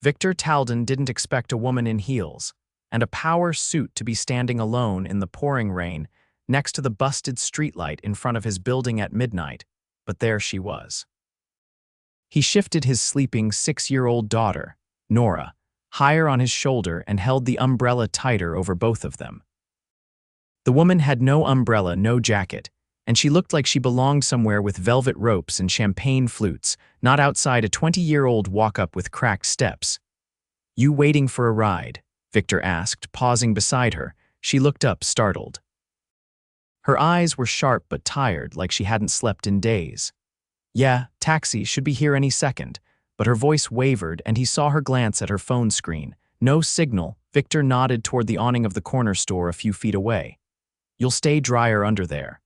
Victor Talden didn't expect a woman in heels and a power suit to be standing alone in the pouring rain next to the busted streetlight in front of his building at midnight, but there she was. He shifted his sleeping 6-year-old daughter, Nora, higher on his shoulder and held the umbrella tighter over both of them. The woman had no umbrella, no jacket, and she looked like she belonged somewhere with velvet ropes and champagne flutes, not outside a 20-year-old walk-up with cracked steps. "You waiting for a ride?" Victor asked, pausing beside her. She looked up, startled. Her eyes were sharp but tired, like she hadn't slept in days. "Yeah, taxi, should be here any second," but her voice wavered and he saw her glance at her phone screen. No signal. Victor nodded toward the awning of the corner store a few feet away. "You'll stay drier under there."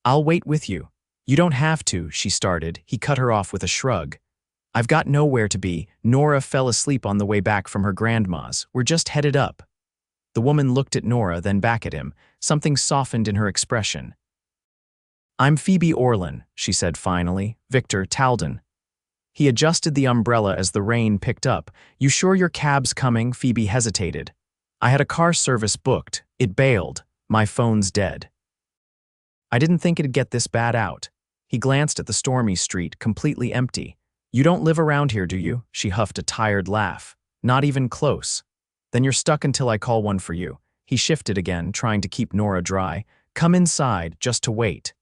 "I'll wait with you." "You don't have to," she started. He cut her off with a shrug. "I've got nowhere to be. Nora fell asleep on the way back from her grandma's. We're just headed up." The woman looked at Nora, then back at him. Something softened in her expression. "I'm Phoebe Orlin," she said finally. "Victor Talden." He adjusted the umbrella as the rain picked up. "You sure your cab's coming?" Phoebe hesitated. "I had a car service booked. It bailed. My phone's dead." "I didn't think it'd get this bad out." He glanced at the stormy street, completely empty. "You don't live around here, do you?" She huffed a tired laugh. "Not even close." "Then you're stuck until I call one for you." He shifted again, trying to keep Nora dry. "Come inside, just to wait."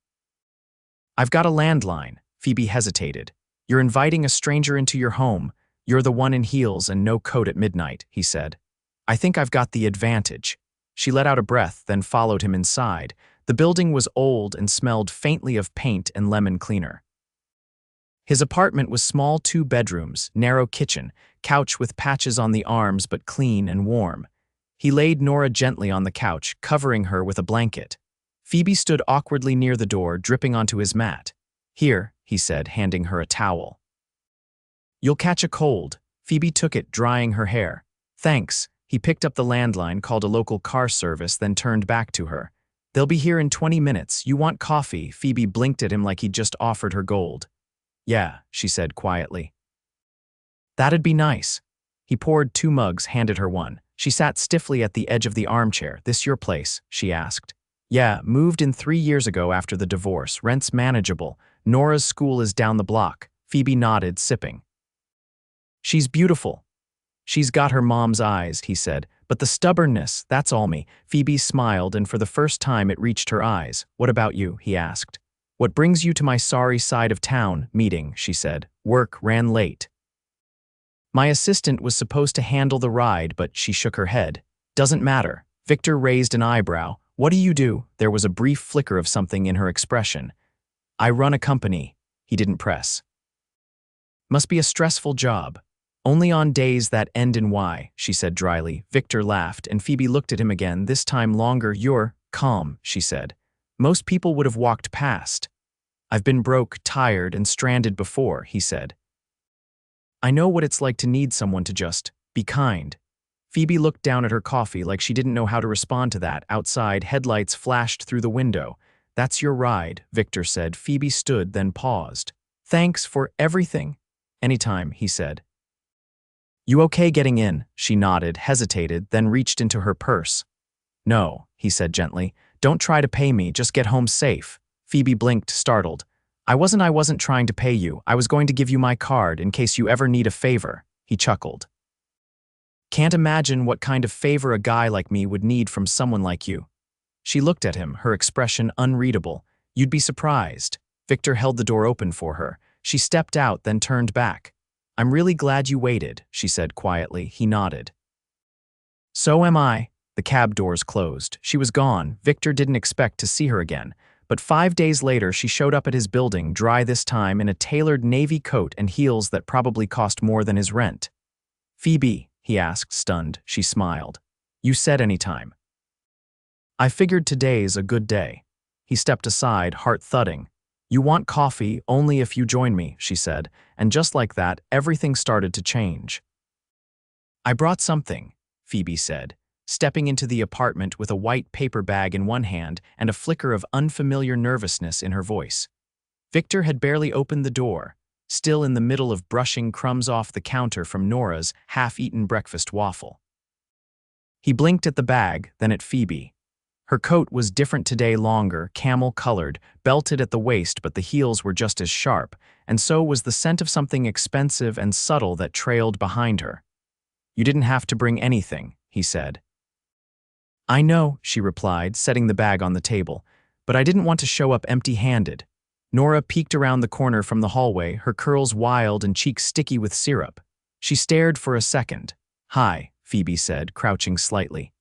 "I've got a landline." Phoebe hesitated. "You're inviting a stranger into your home. You're the one in heels and no coat at midnight," he said. "I think I've got the advantage." She let out a breath, then followed him inside. The building was old and smelled faintly of paint and lemon cleaner. His apartment was small, 2 bedrooms, narrow kitchen, couch with patches on the arms but clean and warm. He laid Nora gently on the couch, covering her with a blanket. Phoebe stood awkwardly near the door, dripping onto his mat. "Here," he said, handing her a towel. "You'll catch a cold." Phoebe took it, drying her hair. "Thanks." He picked up the landline, called a local car service, then turned back to her. "They'll be here in 20 minutes. You want coffee?" Phoebe blinked at him like he'd just offered her gold. "Yeah," she said quietly. "That'd be nice." He poured 2 mugs, handed her one. She sat stiffly at the edge of the armchair. "This your place?" she asked. "Yeah, moved in 3 years ago after the divorce. Rent's manageable. Nora's school is down the block." Phoebe nodded, sipping. "She's beautiful." "She's got her mom's eyes," he said. "But the stubbornness, that's all me." Phoebe smiled, and for the first time it reached her eyes. "What about you?" he asked. "What brings you to my sorry side of town?" "Meeting," she said. "Work ran late." "My assistant was supposed to handle the ride," but she shook her head. "Doesn't matter." Victor raised an eyebrow. "What do you do?" There was a brief flicker of something in her expression. "I run a company." He didn't press. "Must be a stressful job." "Only on days that end in Y," she said dryly. Victor laughed, and Phoebe looked at him again, this time longer. "You're calm," she said. "Most people would have walked past." "I've been broke, tired, and stranded before," he said. "I know what it's like to need someone to just be kind." Phoebe looked down at her coffee like she didn't know how to respond to that. Outside, headlights flashed through the window. "That's your ride," Victor said. Phoebe stood, then paused. "Thanks for everything." "Anytime," he said. "You okay getting in?" She nodded, hesitated, then reached into her purse. "No," he said gently. "Don't try to pay me, just get home safe." Phoebe blinked, startled. I wasn't trying to pay you. I was going to give you my card in case you ever need a favor." He chuckled. "Can't imagine what kind of favor a guy like me would need from someone like you." She looked at him, her expression unreadable. "You'd be surprised." Victor held the door open for her. She stepped out, then turned back. "I'm really glad you waited," she said quietly. He nodded. "So am I." The cab doors closed. She was gone. Victor didn't expect to see her again. But 5 days later, she showed up at his building, dry this time, in a tailored navy coat and heels that probably cost more than his rent. "Phoebe," he asked, stunned. She smiled. "You said anytime." "I figured today's a good day." He stepped aside, heart thudding. "You want coffee only if you join me," she said, and just like that, everything started to change. "I brought something," Phoebe said, stepping into the apartment with a white paper bag in one hand and a flicker of unfamiliar nervousness in her voice. Victor had barely opened the door. still in the middle of brushing crumbs off the counter from Nora's half-eaten breakfast waffle. He blinked at the bag, then at Phoebe. Her coat was different today, longer, camel-colored, belted at the waist, but the heels were just as sharp, and so was the scent of something expensive and subtle that trailed behind her. "You didn't have to bring anything," he said. "I know," she replied, setting the bag on the table, "but I didn't want to show up empty-handed." Nora peeked around the corner from the hallway, her curls wild and cheeks sticky with syrup. She stared for a second. "Hi," Phoebe said, crouching slightly.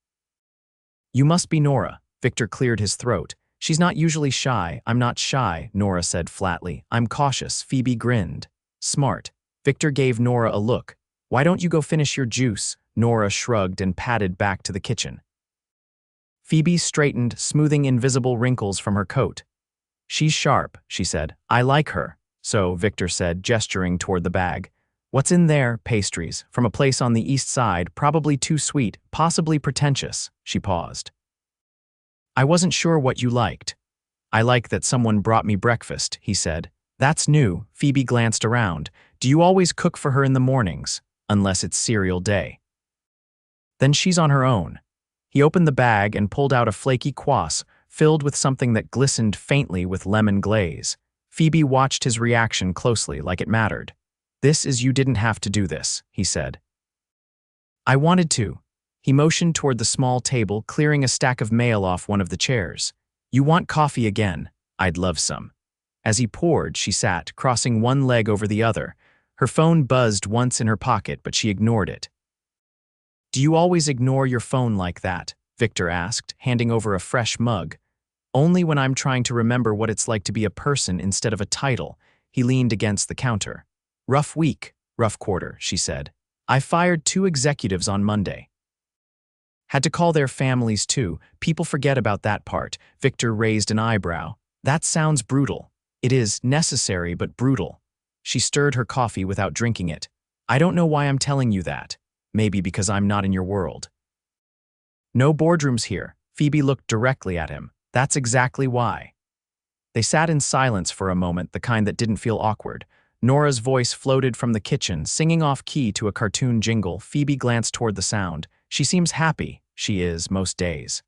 "You must be Nora." Victor cleared his throat. "She's not usually shy." "I'm not shy," Nora said flatly. "I'm cautious." Phoebe grinned. "Smart." Victor gave Nora a look. "Why don't you go finish your juice?" Nora shrugged and padded back to the kitchen. Phoebe straightened, smoothing invisible wrinkles from her coat. "She's sharp," she said. "I like her." "So," Victor said, gesturing toward the bag. "What's in there?" "Pastries. From a place on the east side, probably too sweet, possibly pretentious." She paused. "I wasn't sure what you liked." "I like that someone brought me breakfast," he said. "That's new." Phoebe glanced around. "Do you always cook for her in the mornings?" "Unless it's cereal day." "Then she's on her own." He opened the bag and pulled out a flaky kvass filled with something that glistened faintly with lemon glaze. Phoebe watched his reaction closely, like it mattered. "This is you didn't have to do this," he said. "I wanted to." He motioned toward the small table, clearing a stack of mail off one of the chairs. "You want coffee again? I'd love some." As he poured, she sat, crossing one leg over the other. Her phone buzzed once in her pocket, but she ignored it. "Do you always ignore your phone like that?" Victor asked, handing over a fresh mug. "Only when I'm trying to remember what it's like to be a person instead of a title." He leaned against the counter. "Rough week, rough quarter," she said. "I fired 2 executives on Monday." "Had to call their families too. People forget about that part." Victor raised an eyebrow. "That sounds brutal." "It is necessary but brutal." She stirred her coffee without drinking it. "I don't know why I'm telling you that. Maybe because I'm not in your world." "No boardrooms here." Phoebe looked directly at him. "That's exactly why." They sat in silence for a moment, the kind that didn't feel awkward. Nora's voice floated from the kitchen, singing off-key to a cartoon jingle. Phoebe glanced toward the sound. "She seems happy." "She is, most days."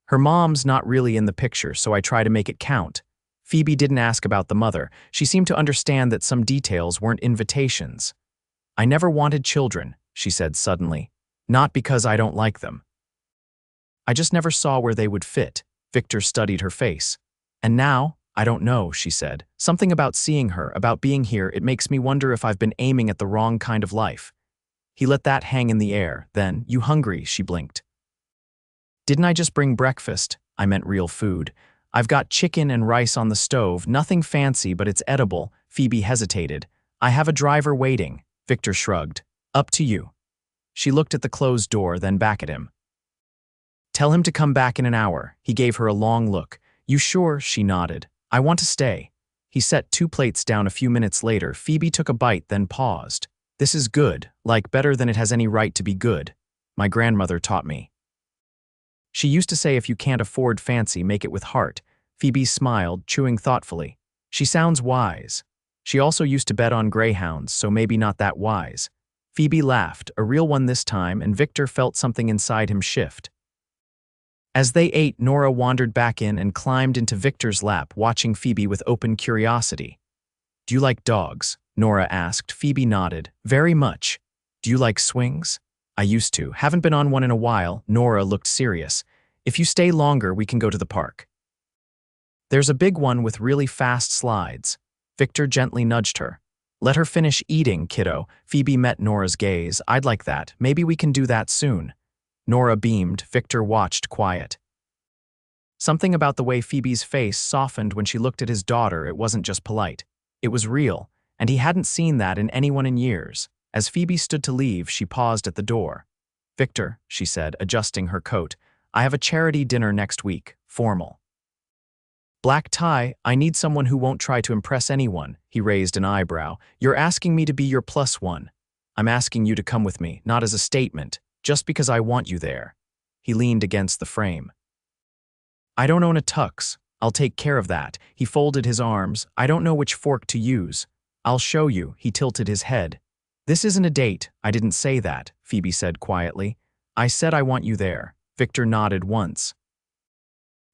"Her mom's not really in the picture, so I try to make it count." Phoebe didn't ask about the mother. She seemed to understand that some details weren't invitations. "I never wanted children," she said suddenly. "Not because I don't like them. I just never saw where they would fit." Victor studied her face. "And now, I don't know," she said. "Something about seeing her, about being here, it makes me wonder if I've been aiming at the wrong kind of life." He let that hang in the air. Then, "You hungry?" She blinked. "Didn't I just bring breakfast?" "I meant real food. I've got chicken and rice on the stove, nothing fancy, but it's edible." Phoebe hesitated. "I have a driver waiting." Victor shrugged. "Up to you." She looked at the closed door, then back at him. "Tell him to come back in an hour." He gave her a long look. "You sure?" She nodded. "I want to stay." He set 2 plates down a few minutes later. Phoebe took a bite, then paused. "This is good, like better than it has any right to be good. My grandmother taught me. She used to say if you can't afford fancy, make it with heart." Phoebe smiled, chewing thoughtfully. "She sounds wise." She also used to bet on greyhounds, so maybe not that wise. Phoebe laughed, a real one this time, and Victor felt something inside him shift. As they ate, Nora wandered back in and climbed into Victor's lap, watching Phoebe with open curiosity. "Do you like dogs?" Nora asked. Phoebe nodded. "Very much." "Do you like swings?" "I used to. Haven't been on one in a while." Nora looked serious. "If you stay longer, we can go to the park. There's a big one with really fast slides." Victor gently nudged her. "Let her finish eating, kiddo." Phoebe met Nora's gaze. "I'd like that. Maybe we can do that soon." Nora beamed. Victor watched, quiet. Something about the way Phoebe's face softened when she looked at his daughter, it wasn't just polite. It was real, and he hadn't seen that in anyone in years. As Phoebe stood to leave, she paused at the door. "Victor," she said, adjusting her coat, "I have a charity dinner next week, formal. Black tie, I need someone who won't try to impress anyone." He raised an eyebrow. "You're asking me to be your +1. I'm asking you to come with me, not as a statement, just because I want you there." He leaned against the frame. "I don't own a tux. I'll take care of that." He folded his arms. "I don't know which fork to use." I'll show you, he tilted his head. This isn't a date, I didn't say that, Phoebe said quietly. I said I want you there. Victor nodded once.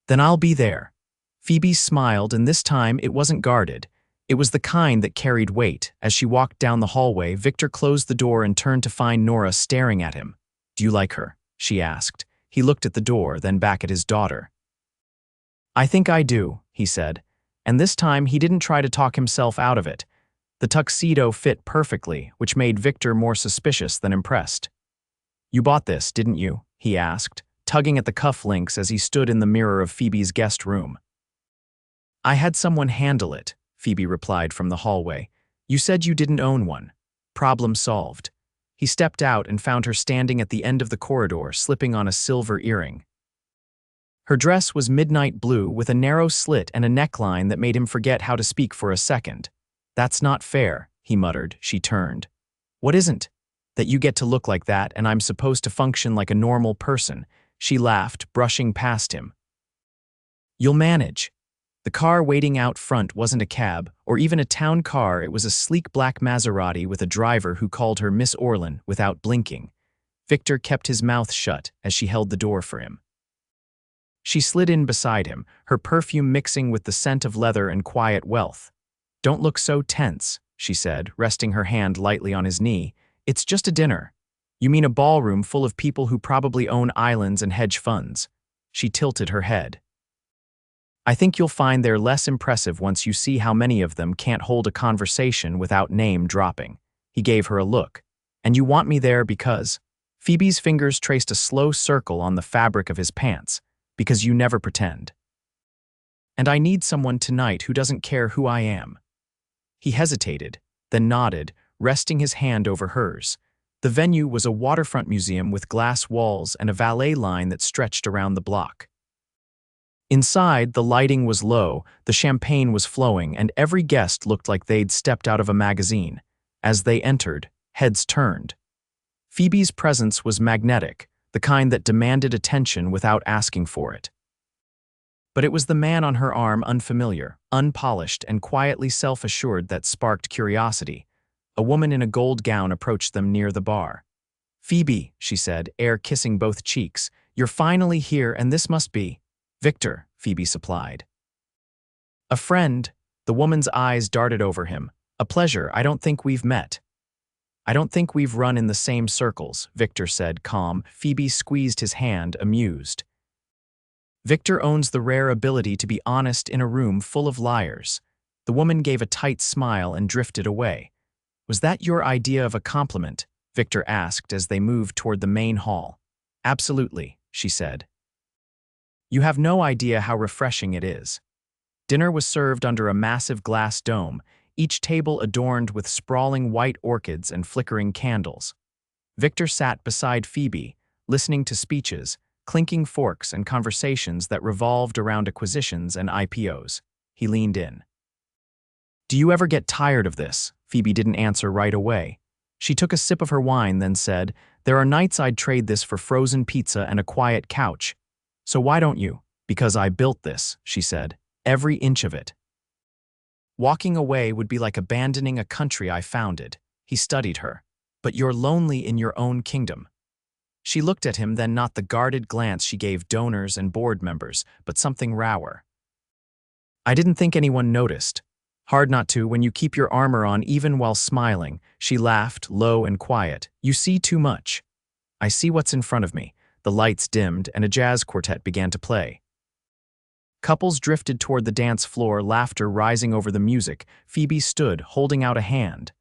Then I'll be there. Phoebe smiled, and this time it wasn't guarded. It was the kind that carried weight. As she walked down the hallway, Victor closed the door and turned to find Nora staring at him. Do you like her? She asked. He looked at the door, then back at his daughter. I think I do, he said. And this time he didn't try to talk himself out of it. The tuxedo fit perfectly, which made Victor more suspicious than impressed. You bought this, didn't you? He asked, tugging at the cufflinks as he stood in the mirror of Phoebe's guest room. I had someone handle it, Phoebe replied from the hallway. You said you didn't own one. Problem solved. He stepped out and found her standing at the end of the corridor, slipping on a silver earring. Her dress was midnight blue with a narrow slit and a neckline that made him forget how to speak for a second. That's not fair, he muttered. She turned. What isn't? That you get to look like that and I'm supposed to function like a normal person. She laughed, brushing past him. You'll manage. The car waiting out front wasn't a cab, or even a town car. It was a sleek black Maserati with a driver who called her Miss Orlin without blinking. Victor kept his mouth shut as she held the door for him. She slid in beside him, her perfume mixing with the scent of leather and quiet wealth. Don't look so tense, she said, resting her hand lightly on his knee. It's just a dinner. You mean a ballroom full of people who probably own islands and hedge funds. She tilted her head. I think you'll find they're less impressive once you see how many of them can't hold a conversation without name dropping. He gave her a look. And you want me there because… Phoebe's fingers traced a slow circle on the fabric of his pants. Because you never pretend. And I need someone tonight who doesn't care who I am. He hesitated, then nodded, resting his hand over hers. The venue was a waterfront museum with glass walls and a valet line that stretched around the block. Inside, the lighting was low, the champagne was flowing, and every guest looked like they'd stepped out of a magazine. As they entered, heads turned. Phoebe's presence was magnetic, the kind that demanded attention without asking for it. But it was the man on her arm, unfamiliar, unpolished, and quietly self-assured, that sparked curiosity. A woman in a gold gown approached them near the bar. Phoebe, she said, air kissing both cheeks, you're finally here, and this must be… Victor, Phoebe supplied. A friend, the woman's eyes darted over him. A pleasure, I don't think we've met. I don't think we've run in the same circles, Victor said, calm. Phoebe squeezed his hand, amused. Victor owns the rare ability to be honest in a room full of liars. The woman gave a tight smile and drifted away. Was that your idea of a compliment? Victor asked as they moved toward the main hall. Absolutely, she said. You have no idea how refreshing it is. Dinner was served under a massive glass dome, each table adorned with sprawling white orchids and flickering candles. Victor sat beside Phoebe, listening to speeches, clinking forks, and conversations that revolved around acquisitions and IPOs. He leaned in. Do you ever get tired of this? Phoebe didn't answer right away. She took a sip of her wine, then said, There are nights I'd trade this for frozen pizza and a quiet couch. So why don't you? Because I built this, she said. Every inch of it. Walking away would be like abandoning a country I founded. He studied her. But you're lonely in your own kingdom. She looked at him, then not the guarded glance she gave donors and board members, but something rower. I didn't think anyone noticed. Hard not to when you keep your armor on even while smiling. She laughed, low and quiet. You see too much. I see what's in front of me. The lights dimmed and a jazz quartet began to play. Couples drifted toward the dance floor, laughter rising over the music. Phoebe stood, holding out a hand.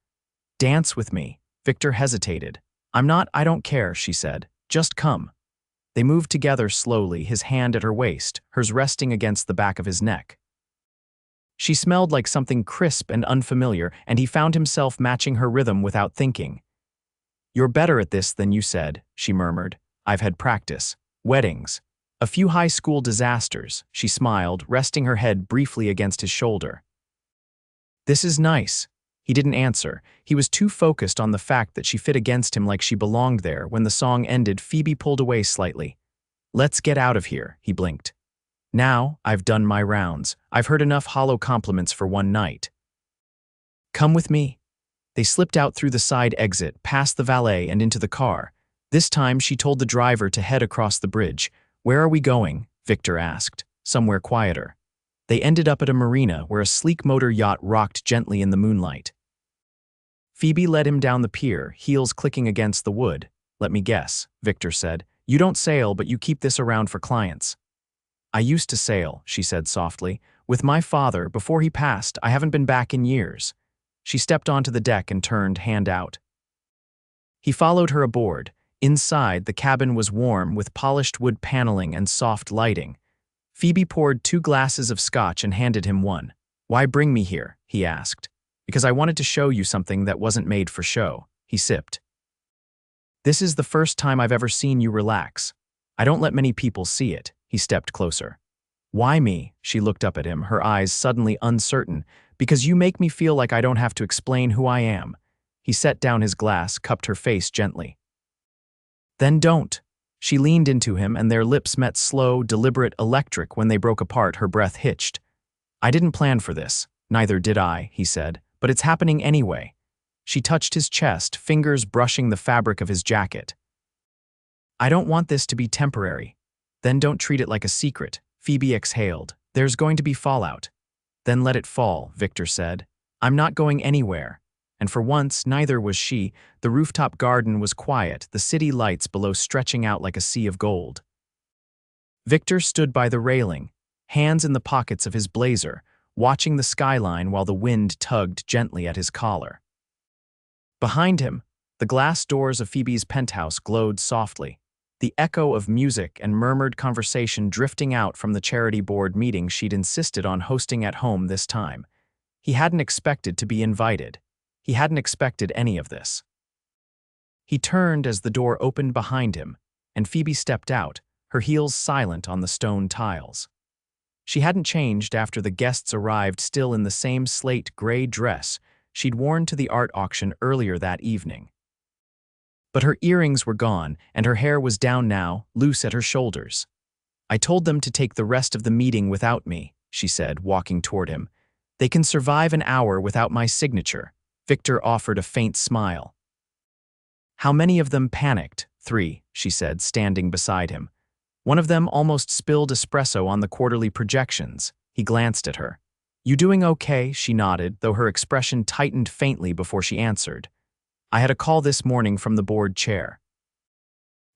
Dance with me. Victor hesitated. I don't care, she said. Just come. They moved together slowly, his hand at her waist, hers resting against the back of his neck. She smelled like something crisp and unfamiliar, and he found himself matching her rhythm without thinking. You're better at this than you said, she murmured. I've had practice. Weddings. A few high school disasters, she smiled, resting her head briefly against his shoulder. This is nice. He didn't answer. He was too focused on the fact that she fit against him like she belonged there. When the song ended, Phoebe pulled away slightly. Let's get out of here, he blinked. Now, I've done my rounds. I've heard enough hollow compliments for one night. Come with me. They slipped out through the side exit, past the valet, and into the car. This time she told the driver to head across the bridge. Where are we going? Victor asked. Somewhere quieter. They ended up at a marina where a sleek motor yacht rocked gently in the moonlight. Phoebe led him down the pier, heels clicking against the wood. Let me guess, Victor said. You don't sail, but you keep this around for clients. I used to sail, she said softly. With my father, before he passed, I haven't been back in years. She stepped onto the deck and turned, hand out. He followed her aboard. Inside, the cabin was warm with polished wood paneling and soft lighting. Phoebe poured 2 glasses of scotch and handed him one. Why bring me here? He asked. Because I wanted to show you something that wasn't made for show. He sipped. This is the first time I've ever seen you relax. I don't let many people see it. He stepped closer. Why me? She looked up at him, her eyes suddenly uncertain. Because you make me feel like I don't have to explain who I am. He set down his glass, cupped her face gently. Then don't. She leaned into him, and their lips met slow, deliberate, electric. When they broke apart, her breath hitched. I didn't plan for this. Neither did I, he said. But it's happening anyway. She touched his chest, fingers brushing the fabric of his jacket. I don't want this to be temporary. Then don't treat it like a secret. Phoebe exhaled. There's going to be fallout. Then let it fall, Victor said. I'm not going anywhere. And for once, neither was she. The rooftop garden was quiet, the city lights below stretching out like a sea of gold. Victor stood by the railing, hands in the pockets of his blazer, watching the skyline while the wind tugged gently at his collar. Behind him, the glass doors of Phoebe's penthouse glowed softly, the echo of music and murmured conversation drifting out from the charity board meeting she'd insisted on hosting at home this time. He hadn't expected to be invited. He hadn't expected any of this. He turned as the door opened behind him, and Phoebe stepped out, her heels silent on the stone tiles. She hadn't changed after the guests arrived, still in the same slate gray dress she'd worn to the art auction earlier that evening. But her earrings were gone, and her hair was down now, loose at her shoulders. I told them to take the rest of the meeting without me, she said, walking toward him. They can survive an hour without my signature. Victor offered a faint smile. How many of them panicked? 3, she said, standing beside him. One of them almost spilled espresso on the quarterly projections. He glanced at her. You doing okay? She nodded, though her expression tightened faintly before she answered. I had a call this morning from the board chair.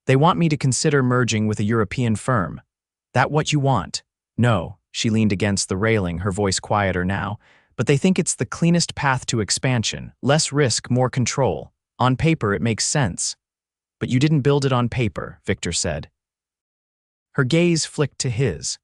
They want me to consider merging with a European firm. That what you want? No, she leaned against the railing, her voice quieter now, but they think it's the cleanest path to expansion, less risk, more control. On paper, it makes sense. But you didn't build it on paper, Victor said. Her gaze flicked to his.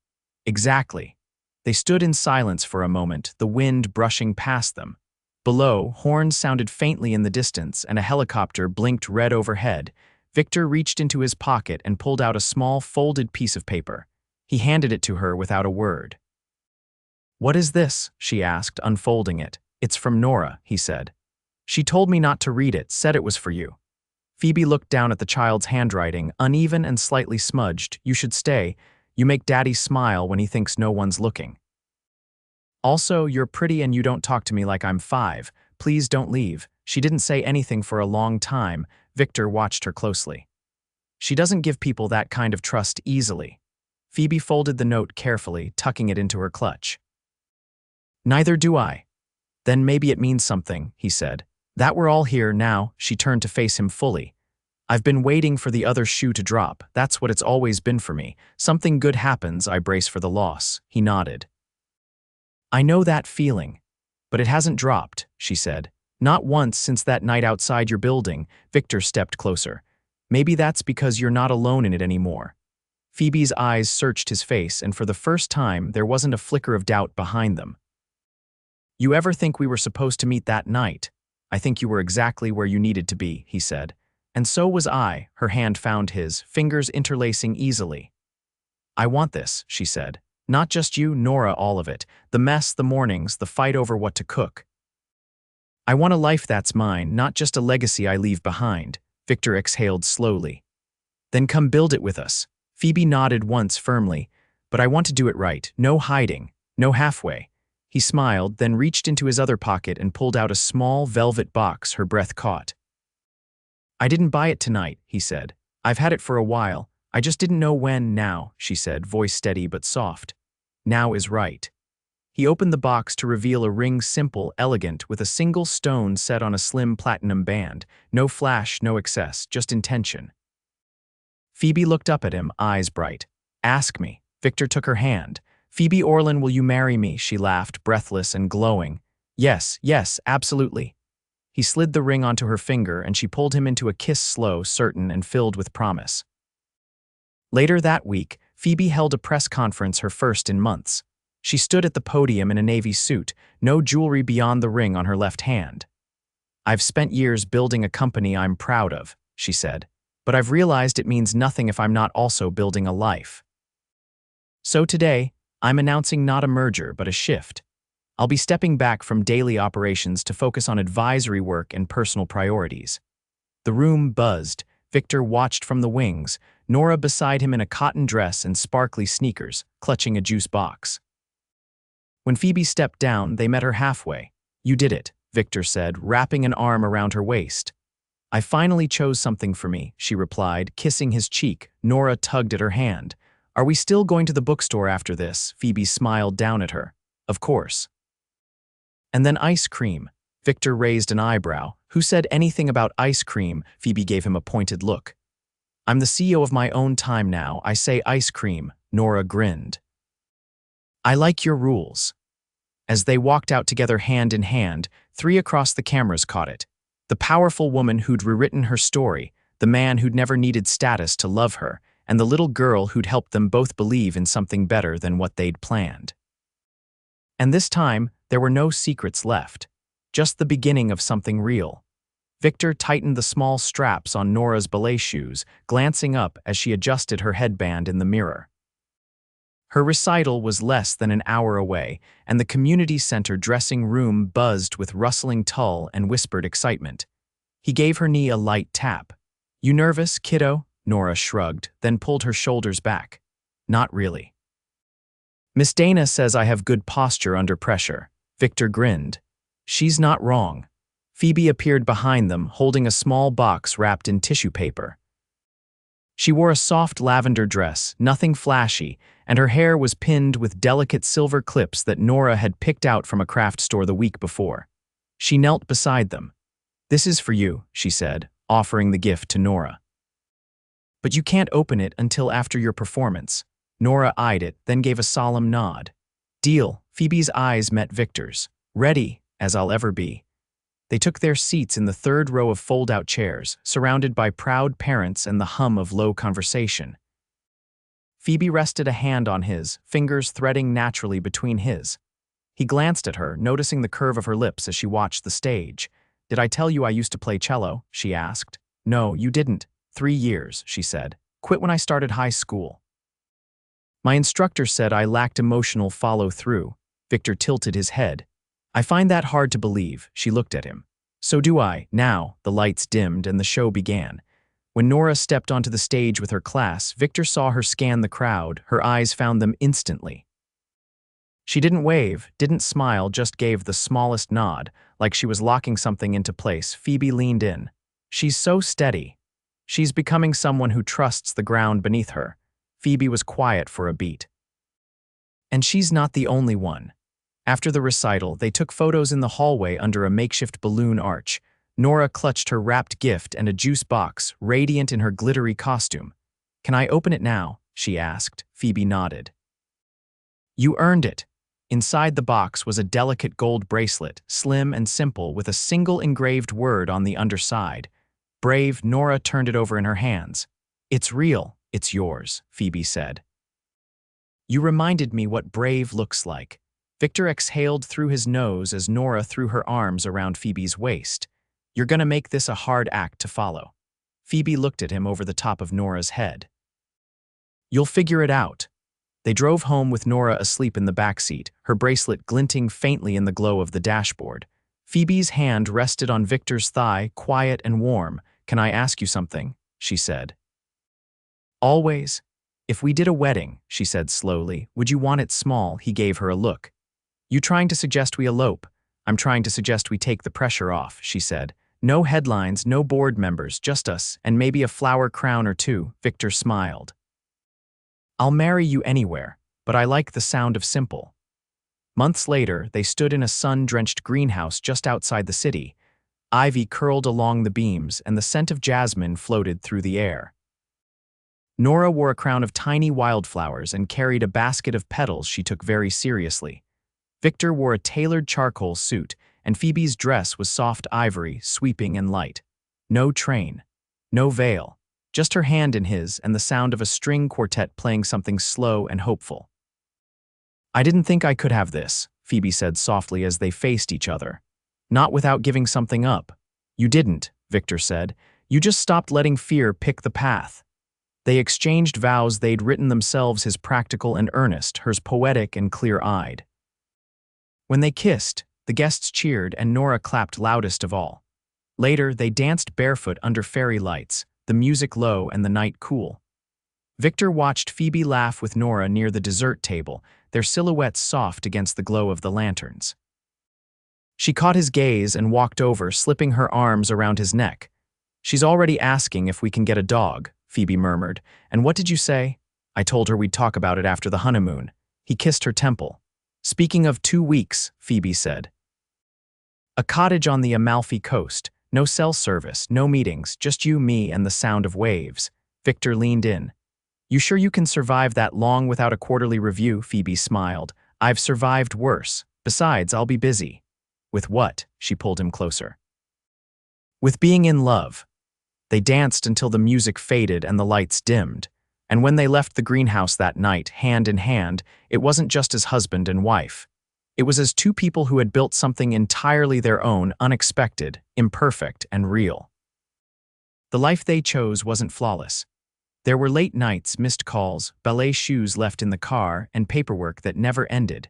Exactly. They stood in silence for a moment, the wind brushing past them. Below, horns sounded faintly in the distance, and a helicopter blinked red overhead. Victor reached into his pocket and pulled out a small, folded piece of paper. He handed it to her without a word. What is this? She asked, unfolding it. It's from Nora, he said. She told me not to read it, said it was for you. Phoebe looked down at the child's handwriting, uneven and slightly smudged. You should stay. You make Daddy smile when he thinks no one's looking. Also, you're pretty and you don't talk to me like I'm 5. Please don't leave. She didn't say anything for a long time. Victor watched her closely. She doesn't give people that kind of trust easily. Phoebe folded the note carefully, tucking it into her clutch. Neither do I. Then maybe it means something, he said. That we're all here now. She turned to face him fully. I've been waiting for the other shoe to drop. That's what it's always been for me. Something good happens, I brace for the loss. He nodded. I know that feeling. But it hasn't dropped, she said. Not once since that night outside your building. Victor stepped closer. Maybe that's because you're not alone in it anymore. Phoebe's eyes searched his face, and for the first time, there wasn't a flicker of doubt behind them. You ever think we were supposed to meet that night? I think you were exactly where you needed to be, he said. And so was I. Her hand found his, fingers interlacing easily. I want this, she said. Not just you, Nora, all of it. The mess, the mornings, the fight over what to cook. I want a life that's mine, not just a legacy I leave behind. Victor exhaled slowly. Then come build it with us. Phoebe nodded once firmly. But I want to do it right. No hiding. No halfway. He smiled, then reached into his other pocket and pulled out a small velvet box her breath caught. "I didn't buy it tonight," he said. "I've had it for a while. I just didn't know when." "Now," she said, voice steady but soft. "Now is right." He opened the box to reveal a ring, simple, elegant, with a single stone set on a slim platinum band. No flash, no excess, just intention. Phoebe looked up at him, eyes bright. "Ask me." Victor took her hand. "Phoebe Orlin, will you marry me?" She laughed, breathless and glowing. "Yes, yes, absolutely." He slid the ring onto her finger and she pulled him into a kiss, slow, certain, and filled with promise. Later that week, Phoebe held a press conference, her first in months. She stood at the podium in a navy suit, no jewelry beyond the ring on her left hand. "I've spent years building a company I'm proud of," she said, "but I've realized it means nothing if I'm not also building a life. So today, I'm announcing not a merger, but a shift. I'll be stepping back from daily operations to focus on advisory work and personal priorities." The room buzzed. Victor watched from the wings, Nora beside him in a cotton dress and sparkly sneakers, clutching a juice box. When Phoebe stepped down, they met her halfway. "You did it," Victor said, wrapping an arm around her waist. "I finally chose something for me," she replied, kissing his cheek. Nora tugged at her hand. "Are we still going to the bookstore after this?" Phoebe smiled down at her. "Of course." "And then ice cream." Victor raised an eyebrow. "Who said anything about ice cream?" Phoebe gave him a pointed look. "I'm the CEO of my own time now. I say ice cream." Nora grinned. "I like your rules." As they walked out together hand in hand, 3 across the cameras caught it. The powerful woman who'd rewritten her story, the man who'd never needed status to love her, and the little girl who'd helped them both believe in something better than what they'd planned. And this time, there were no secrets left. Just the beginning of something real. Victor tightened the small straps on Nora's ballet shoes, glancing up as she adjusted her headband in the mirror. Her recital was less than an hour away, and the community center dressing room buzzed with rustling tulle and whispered excitement. He gave her knee a light tap. "You nervous, kiddo?" Nora shrugged, then pulled her shoulders back. "Not really." "Miss Dana says I have good posture under pressure." Victor grinned. "She's not wrong." Phoebe appeared behind them, holding a small box wrapped in tissue paper. She wore a soft lavender dress, nothing flashy, and her hair was pinned with delicate silver clips that Nora had picked out from a craft store the week before. She knelt beside them. "This is for you," she said, offering the gift to Nora. "But you can't open it until after your performance." Nora eyed it, then gave a solemn nod. "Deal." Phoebe's eyes met Victor's. "Ready, as I'll ever be." They took their seats in the 3rd row of fold-out chairs, surrounded by proud parents and the hum of low conversation. Phoebe rested a hand on his, fingers threading naturally between his. He glanced at her, noticing the curve of her lips as she watched the stage. "Did I tell you I used to play cello?" she asked. "No, you didn't." 3 years, she said. "Quit when I started high school." "My instructor said I lacked emotional follow-through." Victor tilted his head. "I find that hard to believe." She looked at him. "So do I." Now, the lights dimmed and the show began. When Nora stepped onto the stage with her class, Victor saw her scan the crowd. Her eyes found them instantly. She didn't wave, didn't smile, just gave the smallest nod, like she was locking something into place. Phoebe leaned in. "She's so steady. She's becoming someone who trusts the ground beneath her." Phoebe was quiet for a beat. "And she's not the only one." After the recital, they took photos in the hallway under a makeshift balloon arch. Nora clutched her wrapped gift and a juice box, radiant in her glittery costume. "Can I open it now?" she asked. Phoebe nodded. "You earned it." Inside the box was a delicate gold bracelet, slim and simple, with a single engraved word on the underside. Brave. Nora turned it over in her hands. "It's real. It's yours," Phoebe said. "You reminded me what brave looks like." Victor exhaled through his nose as Nora threw her arms around Phoebe's waist. "You're gonna make this a hard act to follow." Phoebe looked at him over the top of Nora's head. "You'll figure it out." They drove home with Nora asleep in the backseat, her bracelet glinting faintly in the glow of the dashboard. Phoebe's hand rested on Victor's thigh, quiet and warm. "Can I ask you something?" she said. "Always." "If we did a wedding," she said slowly, "would you want it small?" He gave her a look. You trying to suggest we elope? I'm trying to suggest we take the pressure off, she said. No headlines, no board members, just us, and maybe a flower crown or two, Victor smiled. I'll marry you anywhere, but I like the sound of simple. Months later, they stood in a sun-drenched greenhouse just outside the city. Ivy curled along the beams, and the scent of jasmine floated through the air. Nora wore a crown of tiny wildflowers and carried a basket of petals she took very seriously. Victor wore a tailored charcoal suit, and Phoebe's dress was soft ivory, sweeping and light. No train, no veil, just her hand in his and the sound of a string quartet playing something slow and hopeful. I didn't think I could have this, Phoebe said softly as they faced each other. Not without giving something up. You didn't, Victor said. You just stopped letting fear pick the path. They exchanged vows they'd written themselves, his practical and earnest, hers poetic and clear-eyed. When they kissed, the guests cheered and Nora clapped loudest of all. Later, they danced barefoot under fairy lights, the music low and the night cool. Victor watched Phoebe laugh with Nora near the dessert table, their silhouettes soft against the glow of the lanterns. She caught his gaze and walked over, slipping her arms around his neck. She's already asking if we can get a dog, Phoebe murmured. And what did you say? I told her we'd talk about it after the honeymoon. He kissed her temple. Speaking of 2 weeks, Phoebe said. A cottage on the Amalfi coast. No cell service, no meetings, just you, me, and the sound of waves. Victor leaned in. You sure you can survive that long without a quarterly review? Phoebe smiled. I've survived worse. Besides, I'll be busy. With what? She pulled him closer. With being in love. They danced until the music faded and the lights dimmed. And when they left the greenhouse that night, hand in hand, it wasn't just as husband and wife. It was as two people who had built something entirely their own, unexpected, imperfect, and real. The life they chose wasn't flawless. There were late nights, missed calls, ballet shoes left in the car, and paperwork that never ended.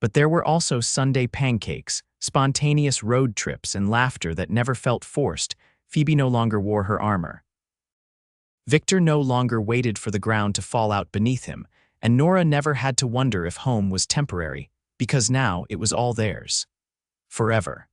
But there were also Sunday pancakes, spontaneous road trips, and laughter that never felt forced. Phoebe no longer wore her armor. Victor no longer waited for the ground to fall out beneath him, and Nora never had to wonder if home was temporary, because now it was all theirs. Forever.